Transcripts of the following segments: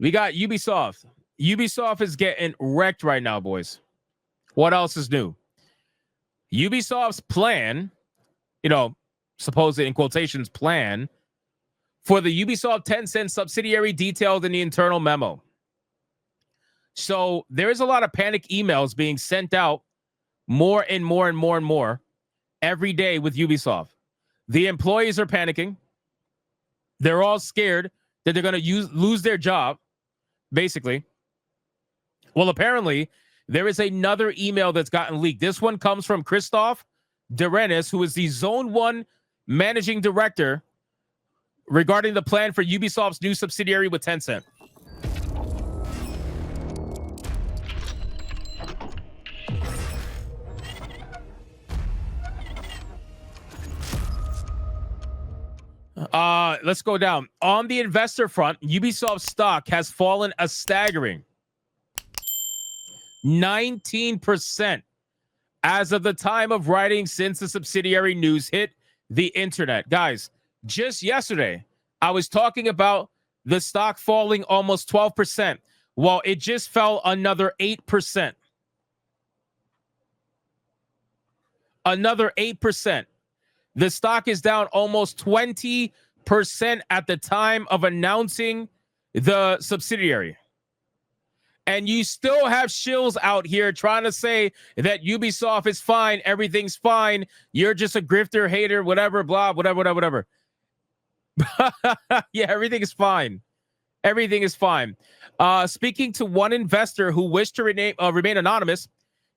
We got Ubisoft. Ubisoft is getting wrecked right now, boys. What else is new? Ubisoft's plan, supposed in quotations plan for the Ubisoft Tencent subsidiary detailed in the internal memo. So there is a lot of panic emails being sent out more and more and more and more every day with Ubisoft. The employees are panicking. They're all scared that they're going to lose their job, basically. Well, apparently, there is another email that's gotten leaked. This one comes from Christoph Derenis, who is the Zone 1 managing director, regarding the plan for Ubisoft's new subsidiary with Tencent. Let's go down. On the investor front, Ubisoft stock has fallen a staggering 19% as of the time of writing since the subsidiary news hit the internet. Guys, just yesterday, I was talking about the stock falling almost 12%, while it just fell another 8%. Another 8%. The stock is down almost 20% at the time of announcing the subsidiary. And you still have shills out here trying to say that Ubisoft is fine, everything's fine, you're just a grifter, hater, whatever, blah, whatever. Yeah, everything is fine. Everything is fine. Speaking to one investor who wished to remain anonymous,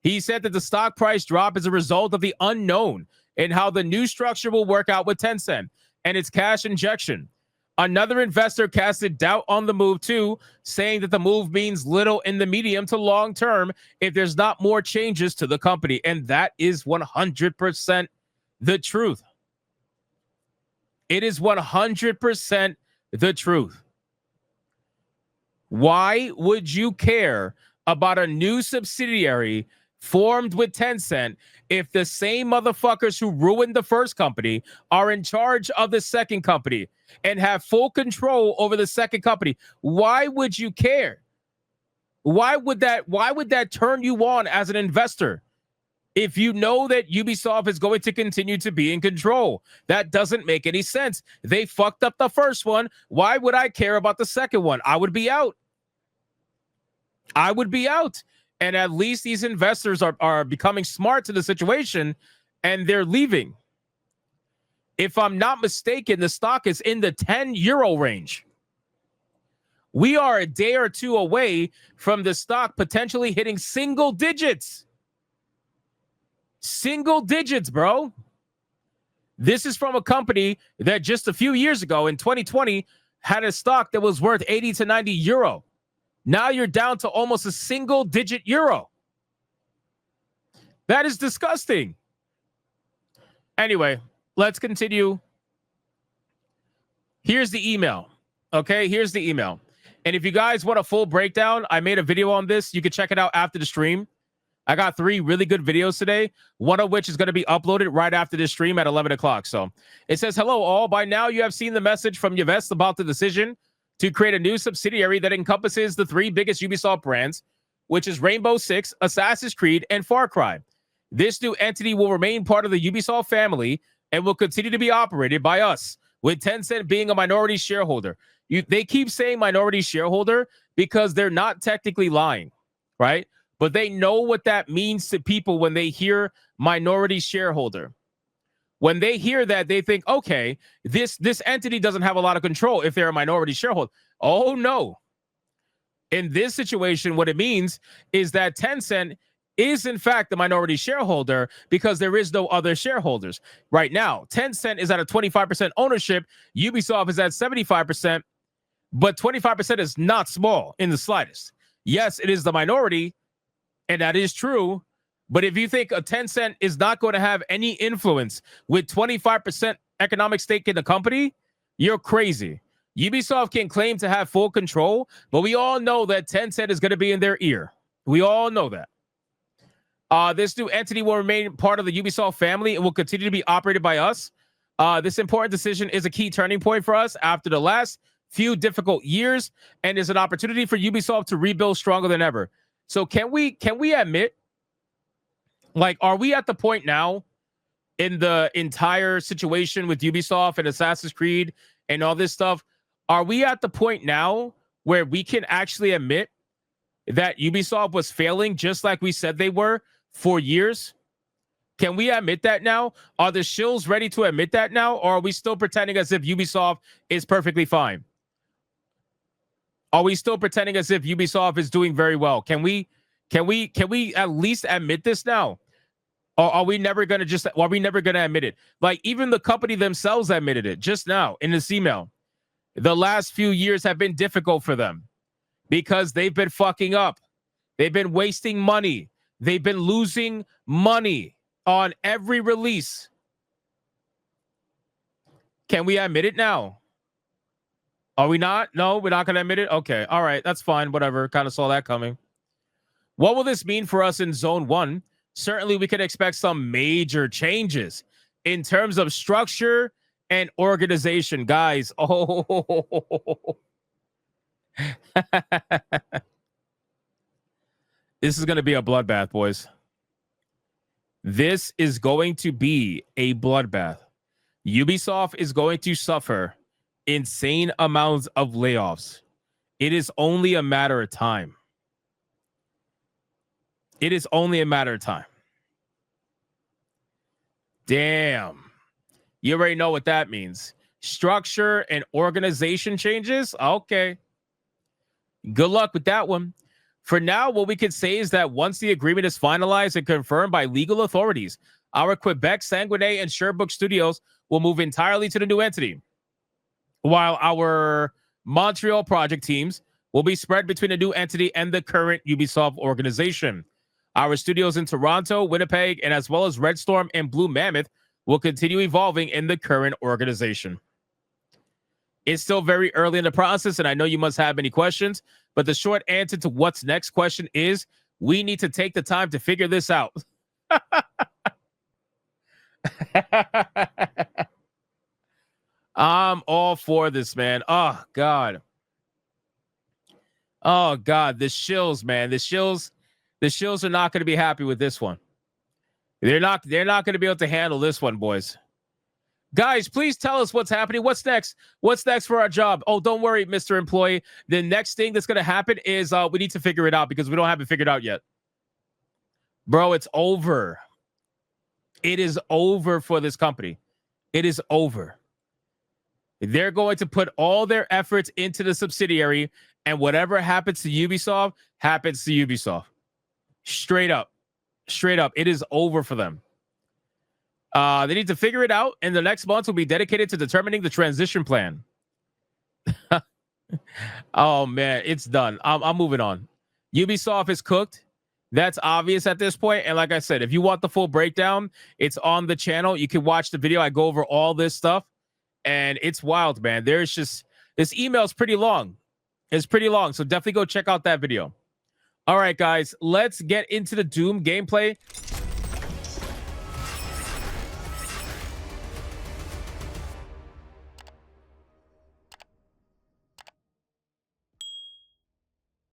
he said that the stock price drop is a result of the unknown and how the new structure will work out with Tencent and its cash injection. Another investor casted doubt on the move too, saying that the move means little in the medium to long term if there's not more changes to the company. And that is 100% the truth. It is 100% the truth. Why would you care about a new subsidiary formed with Tencent if the same motherfuckers who ruined the first company are in charge of the second company and have full control over the second company? Why would you care? Why would that turn you on as an investor if you know that Ubisoft is going to continue to be in control? That doesn't make any sense. They fucked up the first one. Why would I care about the second one? I would be out. And at least these investors are becoming smart to the situation, and they're leaving. If I'm not mistaken, the stock is in the 10 euro range. We are a day or two away from the stock potentially hitting single digits. Single digits, bro. This is from a company that just a few years ago in 2020 had a stock that was worth 80 to 90 euro. Now you're down to almost a single-digit euro. That is disgusting. Anyway, let's continue. Here's the email. Okay, here's the email. And if you guys want a full breakdown, I made a video on this. You can check it out after the stream. I got 3 really good videos today, one of which is going to be uploaded right after this stream at 11 o'clock. So it says, hello all. By now you have seen the message from Yves about the decision to create a new subsidiary that encompasses the 3 biggest Ubisoft brands, which is Rainbow Six, Assassin's Creed, and Far Cry. This new entity will remain part of the Ubisoft family and will continue to be operated by us, with Tencent being a minority shareholder. They keep saying minority shareholder because they're not technically lying, right? But they know what that means to people when they hear minority shareholder. When they hear that, they think, okay, this entity doesn't have a lot of control if they're a minority shareholder. Oh, no. In this situation, what it means is that Tencent is, in fact, the minority shareholder because there is no other shareholders. Right now, Tencent is at a 25% ownership. Ubisoft is at 75%, but 25% is not small in the slightest. Yes, it is the minority, and that is true. But if you think a Tencent is not going to have any influence with 25% economic stake in the company, you're crazy. Ubisoft can claim to have full control, but we all know that Tencent is going to be in their ear. We all know that. This new entity will remain part of the Ubisoft family and will continue to be operated by us. This important decision is a key turning point for us after the last few difficult years and is an opportunity for Ubisoft to rebuild stronger than ever. So can we admit, like, are we at the point now in the entire situation with Ubisoft and Assassin's Creed and all this stuff? Are we at the point now where we can actually admit that Ubisoft was failing just like we said they were for years? Can we admit that now? Are the shills ready to admit that now? Or are we still pretending as if Ubisoft is perfectly fine? Are we still pretending as if Ubisoft is doing very well? Can we at least admit this now? Or are we never going to admit it? Like, even the company themselves admitted it just now in this email. The last few years have been difficult for them because they've been fucking up. They've been wasting money. They've been losing money on every release. Can we admit it now? Are we not? No, we're not going to admit it? Okay. All right. That's fine. Whatever. Kind of saw that coming. What will this mean for us in Zone 1? Certainly, we can expect some major changes in terms of structure and organization, guys. Oh, this is going to be a bloodbath, boys. This is going to be a bloodbath. Ubisoft is going to suffer insane amounts of layoffs. It is only a matter of time. It is only a matter of time. Damn. You already know what that means. Structure and organization changes? Okay. Good luck with that one. For now, what we could say is that once the agreement is finalized and confirmed by legal authorities, our Quebec, Sanguinet, and Sherbrooke studios will move entirely to the new entity, while our Montreal project teams will be spread between the new entity and the current Ubisoft organization. Our studios in Toronto, Winnipeg, and as well as Red Storm and Blue Mammoth will continue evolving in the current organization. It's still very early in the process, and I know you must have many questions, but the short answer to what's next question is we need to take the time to figure this out. I'm all for this, man. Oh, God. Oh, God. The shills, man. The shills are not going to be happy with this one. They're not going to be able to handle this one, boys. Guys, please tell us what's happening. What's next? What's next for our job? Oh, don't worry, Mr. Employee. The next thing that's going to happen is we need to figure it out because we don't have it figured out yet. Bro, it's over. It is over for this company. It is over. They're going to put all their efforts into the subsidiary, and whatever happens to Ubisoft happens to Ubisoft. Straight up. Straight up. It is over for them. They need to figure it out, and the next month will be dedicated to determining the transition plan. Oh, man, it's done. I'm moving on. Ubisoft is cooked. That's obvious at this point. And like I said, if you want the full breakdown, it's on the channel. You can watch the video. I go over all this stuff, and it's wild, man. There's just, this email is pretty long. It's pretty long, so definitely go check out that video. All right, guys, let's get into the Doom gameplay.